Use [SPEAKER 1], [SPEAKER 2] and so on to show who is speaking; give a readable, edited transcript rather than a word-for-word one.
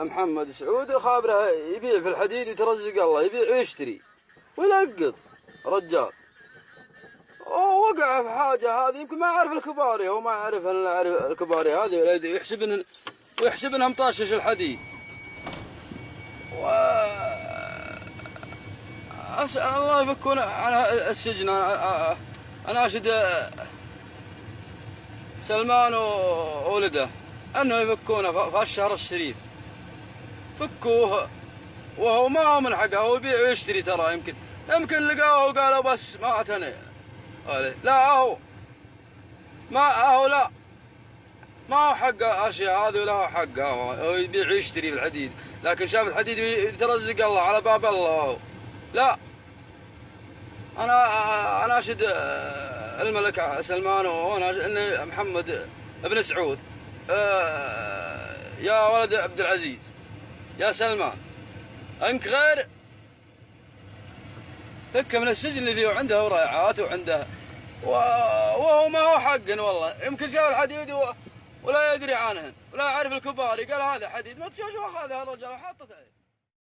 [SPEAKER 1] محمد سعود خابره يبيع في الحديد ويترزق الله، يبيع ويشتري ويلقط رجال، ووقع في حاجة هذه يمكن ما يعرف الكباري، هو ما يعرف الكباري هذه ويحسب انها مطاشش الحديد. أسأل الله يفكون عن السجن. أنا أشد سلمان وولده أنه يفكونه في الشهر الشريف، فكوه وهو ما هو من حقه، هو يبيع ويشتري. ترى يمكن لقاه وقالوا بس ما أتني لا هو ما هو حقه أشياء هذه، ولا هو حقه، هو يبيع ويشتري في الحديد، لكن شاف الحديد يترزق الله على باب الله. لا، أنا أشد الملك سلمان وأنا إن محمد بن سعود، يا ولد عبد العزيز يا سلمان، أنك غير فك من السجن اللي فيه، وعنده رائعات وعنده، وهو ما هو حق والله. يمكن شاف الحديد ولا يدري عنهن ولا يعرف الكباري، قال هذا حديد ما تشوفه، أخذها الرجال وحطته.